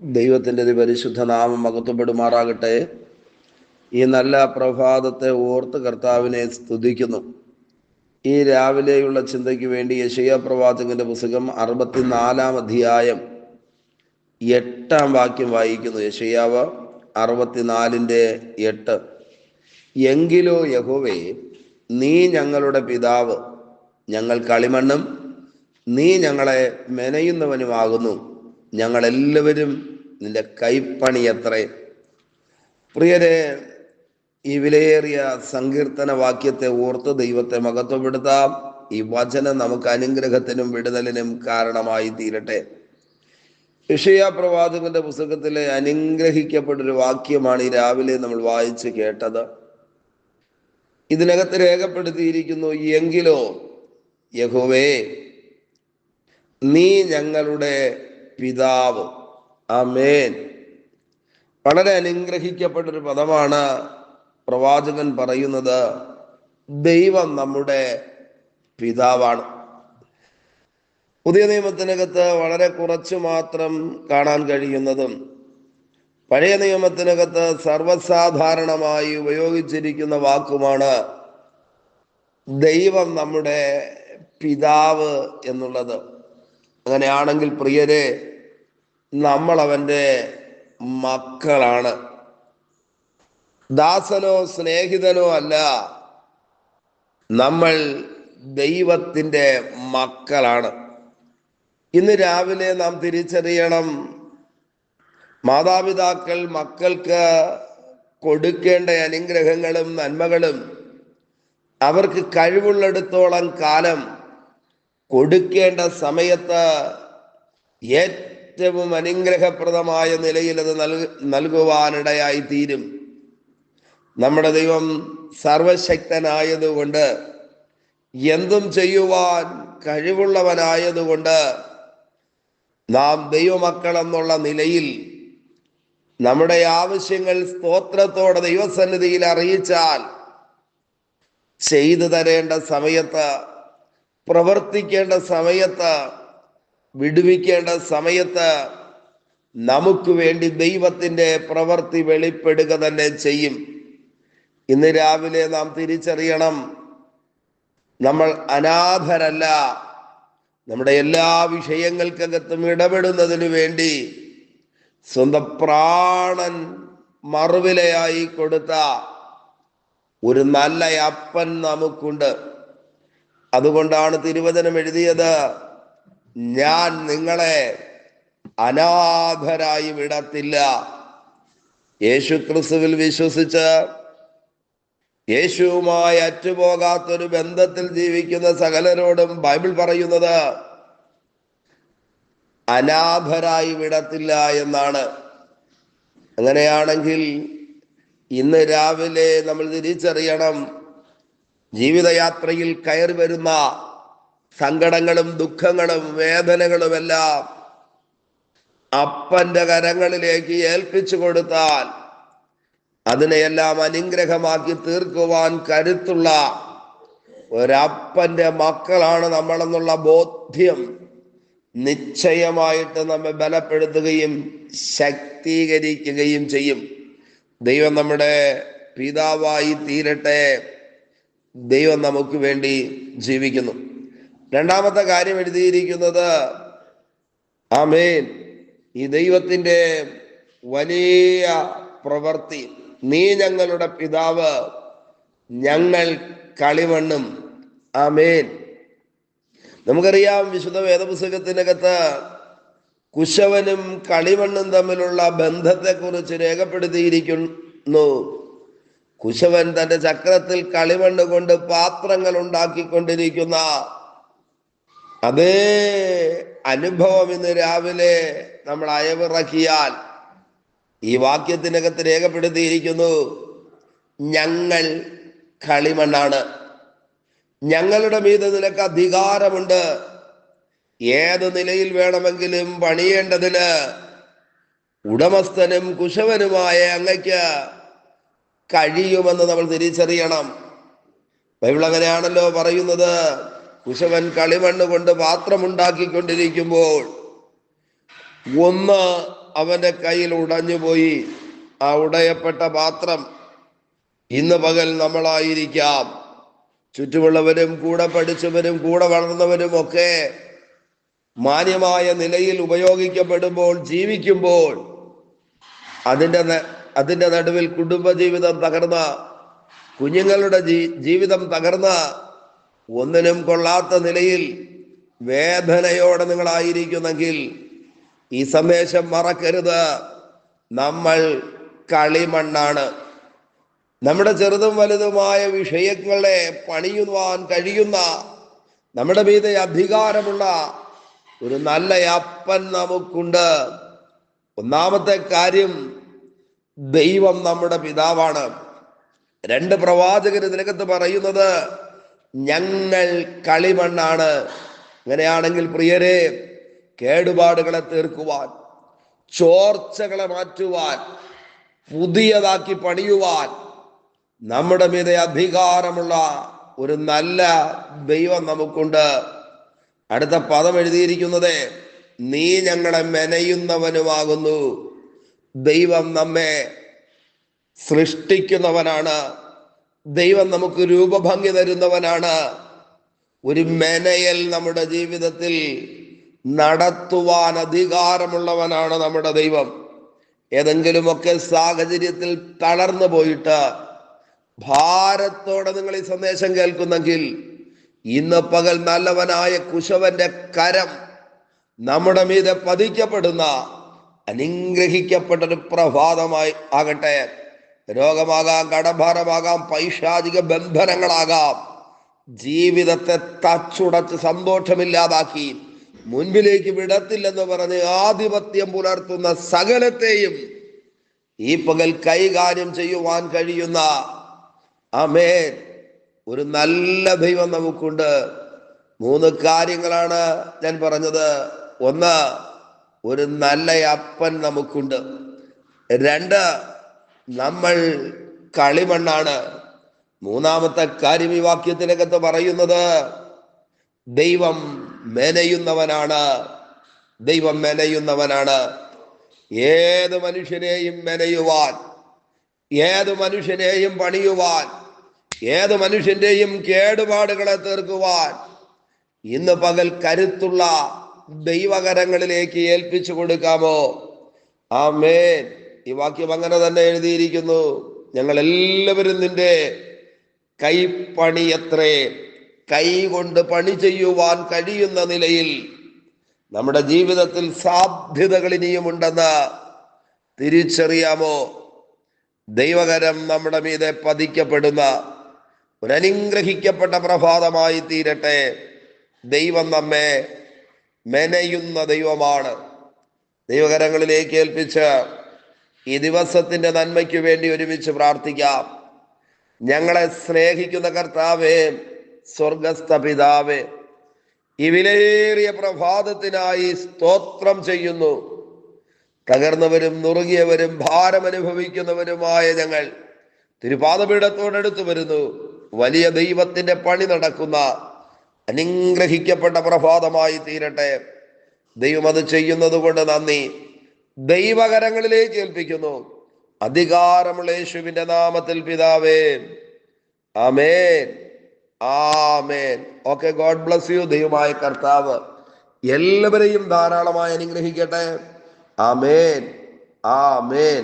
ദൈവത്തിൻ്റെ പരിശുദ്ധ നാമം മഹത്വപ്പെടുമാറാകട്ടെ. ഈ നല്ല പ്രഭാതത്തെ ഓർത്ത് കർത്താവിനെ സ്തുതിക്കുന്നു. ഈ രാവിലെയുള്ള ചിന്തയ്ക്ക് വേണ്ടി യെശയ്യാ പ്രവാചകന്റെ പുസ്തകം 64 അധ്യായം 8 വാക്യം വായിക്കുന്നു. യെശയ്യാവ് 64:8. എങ്കിലോ യഹോവേ, നീ ഞങ്ങളുടെ പിതാവ്, ഞങ്ങൾ കളിമണ്ണും നീ ഞങ്ങളെ മെനയുന്നവനുമാകുന്നു. ഞങ്ങളെല്ലാവരും നിന്റെ കൈപ്പണിയത്രേ. പ്രിയരെ, ഈ വിലയേറിയ സങ്കീർത്തന വാക്യത്തെ ഓർത്ത് ദൈവത്തെ മഹത്വപ്പെടുത്താം. ഈ വചനം നമുക്ക് അനുഗ്രഹത്തിനും വിടുതലിനും കാരണമായി തീരട്ടെ. യെശയ്യാ പ്രവാചകന്റെ പുസ്തകത്തിലെ അനുഗ്രഹിക്കപ്പെട്ടൊരു വാക്യമാണ് ഈ രാവിലെ നമ്മൾ വായിച്ച് കേട്ടത്. ഇതിനകത്ത് രേഖപ്പെടുത്തിയിരിക്കുന്നു, എങ്കിലോ യഹോവേ, നീ ഞങ്ങളുടെ പിതാവ്. ആമേൻ. വളരെ അനുഗ്രഹിക്കപ്പെട്ടൊരു പദമാണ് പ്രവാചകൻ പറയുന്നത്. ദൈവം നമ്മുടെ പിതാവാണ്. പുതിയ നിയമത്തിനകത്ത് വളരെ കുറച്ചു മാത്രം കാണാൻ കഴിയുന്നതും പഴയ നിയമത്തിനകത്ത് സർവ്വസാധാരണമായി ഉപയോഗിച്ചിരിക്കുന്ന വാക്കുമാണ് ദൈവം നമ്മുടെ പിതാവ് എന്നുള്ളത്. അങ്ങനെയാണെങ്കിൽ പ്രിയരെ, നമ്മൾ അവൻ്റെ മക്കളാണ്. ദാസനോ സ്നേഹിതനോ അല്ല, നമ്മൾ ദൈവത്തിൻ്റെ മക്കളാണ്. ഇന്ന് രാവിലെ നാം തിരിച്ചറിയണം, മാതാപിതാക്കൾ മക്കൾക്ക് കൊടുക്കേണ്ട അനുഗ്രഹങ്ങളും നന്മകളും അവർക്ക് കഴിവുള്ളിടത്തോളം കാലം കൊടുക്കേണ്ട സമയത്ത് ഏറ്റവും അനുഗ്രഹപ്രദമായ നിലയിൽ അത് നൽകുവാനിടയായി തീരും. നമ്മുടെ ദൈവം സർവശക്തനായതുകൊണ്ട്, എന്തും ചെയ്യുവാൻ കഴിവുള്ളവനായതുകൊണ്ട്, നാം ദൈവമക്കൾ എന്നുള്ള നിലയിൽ നമ്മുടെ ആവശ്യങ്ങൾ സ്തോത്രത്തോടെ ദൈവസന്നിധിയിൽ അറിയിച്ചാൽ ചെയ്തു തരേണ്ട സമയത്ത്, പ്രവർത്തിക്കേണ്ട സമയത്ത്, വിടുവിക്കേണ്ട സമയത്ത് നമുക്ക് വേണ്ടി ദൈവത്തിൻ്റെ പ്രവൃത്തി വെളിപ്പെടുക തന്നെ ചെയ്യും. ഇന്ന് രാവിലെ നാം തിരിച്ചറിയണം, നമ്മൾ അനാഥരല്ല. നമ്മുടെ എല്ലാ വിഷയങ്ങൾക്കകത്തും ഇടപെടുന്നതിന് വേണ്ടി സ്വന്തം പ്രാണൻ മറുവിലയായി കൊടുത്ത ഒരു നല്ല അപ്പൻ നമുക്കുണ്ട്. അതുകൊണ്ടാണ് തിരുവചനം എഴുതിയത്, ഞാൻ നിങ്ങളെ അനാഥരായി വിടത്തില്ല. യേശു ക്രിസ്തുവിൽ വിശ്വസിച്ച് യേശുവുമായി അറ്റുപോകാത്തൊരു ബന്ധത്തിൽ ജീവിക്കുന്ന സകലരോടും ബൈബിൾ പറയുന്നത് അനാഥരായി വിടത്തില്ല എന്നാണ്. അങ്ങനെയാണെങ്കിൽ ഇന്ന് രാവിലെ നമ്മൾ തിരിച്ചറിയണം, ജീവിതയാത്രയിൽ കയറി വരുന്ന സങ്കടങ്ങളും ദുഃഖങ്ങളും വേദനകളുമെല്ലാം അപ്പന്റെ കരങ്ങളിലേക്ക് ഏൽപ്പിച്ചു കൊടുത്താൽ അതിനെയെല്ലാം അനുഗ്രഹമാക്കി തീർക്കുവാൻ കരുത്തുള്ള ഒരപ്പന്റെ മക്കളാണ് നമ്മളെന്നുള്ള ബോധ്യം നിശ്ചയമായിട്ട് നമ്മെ ബലപ്പെടുത്തുകയും ശക്തീകരിക്കുകയും ചെയ്യും. ദൈവം നമ്മുടെ പിതാവായി തീരട്ടെ. ദൈവം നമുക്ക് വേണ്ടി ജീവിക്കുന്നു. രണ്ടാമത്തെ കാര്യം എഴുതിയിരിക്കുന്നത്, ആമേൻ, ഈ ദൈവത്തിൻ്റെ വലിയ പ്രവൃത്തി, നീ ഞങ്ങളുടെ പിതാവ്, ഞങ്ങൾ കളിമണ്ണും. ആമേൻ. നമുക്കറിയാം, വിശുദ്ധ വേദപുസ്തകത്തിനകത്ത് കുശവനും കളിമണ്ണും തമ്മിലുള്ള ബന്ധത്തെക്കുറിച്ച് രേഖപ്പെടുത്തിയിരിക്കുന്നു. കുശവൻ തൻ്റെ ചക്രത്തിൽ കളിമണ്ണ് കൊണ്ട് പാത്രങ്ങൾ ഉണ്ടാക്കിക്കൊണ്ടിരിക്കുന്ന അതേ അനുഭവം ഇന്ന് രാവിലെ നമ്മൾ അയവിറക്കിയാൽ ഈ വാക്യത്തിനകത്ത് രേഖപ്പെടുത്തിയിരിക്കുന്നു, ഞങ്ങൾ കളിമണ്ണാണ്. ഞങ്ങളുടെ മീതെ നിനക്ക് അധികാരമുണ്ട്. ഏത് നിലയിൽ വേണമെങ്കിലും പണിയേണ്ടതിന് ഉടമസ്ഥനും കുശവനുമായ അങ്ങയ്ക്ക് കഴിയുമെന്ന് നമ്മൾ തിരിച്ചറിയണം. ബൈബിൾ അങ്ങനെയാണല്ലോ പറയുന്നത്. കുശവൻ കളിമണ്ണ് കൊണ്ട് പാത്രമുണ്ടാക്കിക്കൊണ്ടിരിക്കുമ്പോൾ ഒന്ന് അവന്റെ കയ്യിൽ ഉടഞ്ഞുപോയി. ആ ഉടയപ്പെട്ട പാത്രം ഇന്ന് പകൽ നമ്മളായിരിക്കാം. ചുറ്റുമുള്ളവരും കൂടെ പഠിച്ചവരും കൂടെ വളർന്നവരും ഒക്കെ മാന്യമായ നിലയിൽ ഉപയോഗിക്കപ്പെടുമ്പോൾ, ജീവിക്കുമ്പോൾ അതിന്റെ നടുവിൽ കുടുംബജീവിതം തകർന്ന, കുഞ്ഞുങ്ങളുടെ ജീവിതം തകർന്ന, ഒന്നിനും കൊള്ളാത്ത നിലയിൽ വേദനയോടെ നിങ്ങളായിരിക്കുന്നെങ്കിൽ ഈ സന്ദേശം മറക്കരുത്. നമ്മൾ കളിമണ്ണാണ്. നമ്മുടെ ചെറുതും വലുതുമായ വിഷയങ്ങളെ പണിയുവാൻ കഴിയുന്ന, നമ്മുടെ മീതെ അധികാരമുള്ള ഒരു നല്ല അപ്പൻ നമുക്കുണ്ട്. ഒന്നാമത്തെ കാര്യം, ദൈവം നമ്മുടെ പിതാവാണ്. 2 പ്രവാചകർ ഇതിനകത്ത് പറയുന്നത് ഞങ്ങൾ കളിമണ്ണാണ്. അങ്ങനെയാണെങ്കിൽ പ്രിയരെ, കേടുപാടുകളെ തീർക്കുവാൻ, ചോർച്ചകളെ മാറ്റുവാൻ, പുതിയതാക്കി പണിയുവാൻ നമ്മുടെ മീതെ അധികാരമുള്ള ഒരു നല്ല ദൈവം നമുക്കുണ്ട്. അടുത്ത പദം എഴുതിയിരിക്കുന്നത് നീ ഞങ്ങളെ മെനയുന്നവനുമാകുന്നു. ദൈവം നമ്മെ സൃഷ്ടിക്കുന്നവനാണ്. ദൈവം നമുക്ക് രൂപഭംഗി തരുന്നവനാണ്. ഒരു മെനയൽ നമ്മുടെ ജീവിതത്തിൽ നടത്തുവാൻ അധികാരമുള്ളവനാണ് നമ്മുടെ ദൈവം. ഏതെങ്കിലുമൊക്കെ സാഹചര്യത്തിൽ തളർന്നു പോയിട്ട് ഭാരത്തോടെ നിങ്ങൾ ഈ സന്ദേശം കേൾക്കുന്നെങ്കിൽ ഇന്ന് പകൽ നല്ലവനായ കുശവന്റെ കരം നമ്മുടെ മീതെ പതിക്കപ്പെടുന്ന അനുഗ്രഹിക്കപ്പെട്ട ഒരു പ്രഭാതമായി ആകട്ടെ. രോഗമാകാം, കടഭാരമാകാം, പൈശാചിക ബന്ധനങ്ങളാകാം, ജീവിതത്തെ തച്ചുടച്ച് സന്തോഷമില്ലാതാക്കി മുൻപിലേക്ക് വിടത്തില്ലെന്ന് പറഞ്ഞ് ആധിപത്യം പുലർത്തുന്ന സകലത്തെയും ഈ പകൽ കൈകാര്യം ചെയ്യുവാൻ കഴിയുന്ന ആമേൻ ഒരു നല്ല ദൈവം നമുക്കുണ്ട്. 3 കാര്യങ്ങളാണ് ഞാൻ പറഞ്ഞത്. 1, ഒരു നല്ല അപ്പൻ നമുക്കുണ്ട്. 2, നമ്മൾ കളിമണ്ണാണ്. 3-ാമത്തെ കാര്യം ഈ വാക്യത്തിനകത്ത് പറയുന്നത് ദൈവം മെനയുന്നവനാണ്. ദൈവം മെനയുന്നവനാണ്. ഏത് മനുഷ്യനെയും മെനയുവാൻ, ഏത് മനുഷ്യനെയും പണിയുവാൻ, ഏത് മനുഷ്യന്റെയും കേടുപാടുകളെ തീർക്കുവാൻ ഇന്ന് പകൽ കരുത്തുള്ള ദൈവകരങ്ങളിലേക്ക് ഏൽപ്പിച്ചു കൊടുക്കാമോ? ആമേൻ. ഈ വാക്യം അങ്ങനെ തന്നെ എഴുതിയിരിക്കുന്നു. ഞങ്ങൾ എല്ലാവരും നിന്റെ കൈപ്പണിയത്രേ. കൈ കൊണ്ട് പണി ചെയ്യുവാൻ കഴിയുന്ന നിലയിൽ നമ്മുടെ ജീവിതത്തിൽ സാധ്യതകൾ ഇനിയുമുണ്ടെന്ന് തിരിച്ചറിയാമോ? ദൈവകരം നമ്മുടെ മീതെ പതിക്കപ്പെടുന്ന ഒരു അനുഗ്രഹിക്കപ്പെട്ട പ്രഭാതമായി തീരട്ടെ. ദൈവം നമ്മെ മെനയുന്ന ദൈവമാണ്. ദൈവകരങ്ങളിലേക്ക് ഏൽപ്പിച്ച് ഈ ദിവസത്തിന്റെ നന്മയ്ക്ക് വേണ്ടി ഒരുമിച്ച് പ്രാർത്ഥിക്കാം. ഞങ്ങളെ സ്നേഹിക്കുന്ന കർത്താവേ, സ്വർഗസ്ഥ പിതാവേ, ഈ വിലയേറിയ പ്രഭാതത്തിനായി സ്തോത്രം ചെയ്യുന്നു. തകർന്നവരും നുറുങ്ങിയവരും ഭാരമനുഭവിക്കുന്നവരുമായ ഞങ്ങൾ തിരുപാദപീഠത്തോടടുത്ത് വരുന്നു. വലിയ ദൈവത്തിന്റെ പണി നടക്കുന്ന അനുഗ്രഹിക്കപ്പെട്ട പ്രഭാതമായി തീരട്ടെ. ദൈവം അത് ചെയ്യുന്നത് കൊണ്ട് നന്ദി. ദൈവകരങ്ങളിലേക്ക് ഏൽപ്പിക്കുന്നു. അധികാരമുള്ള യേശുവിന്റെ നാമത്തിൽ പിതാവേ, ആമേൻ, ആമേൻ. Okay, God bless you. ദൈവമായ കർത്താവ് എല്ലാവരെയും ധാരാളമായി അനുഗ്രഹിക്കട്ടെ. ആമേൻ, ആമേൻ.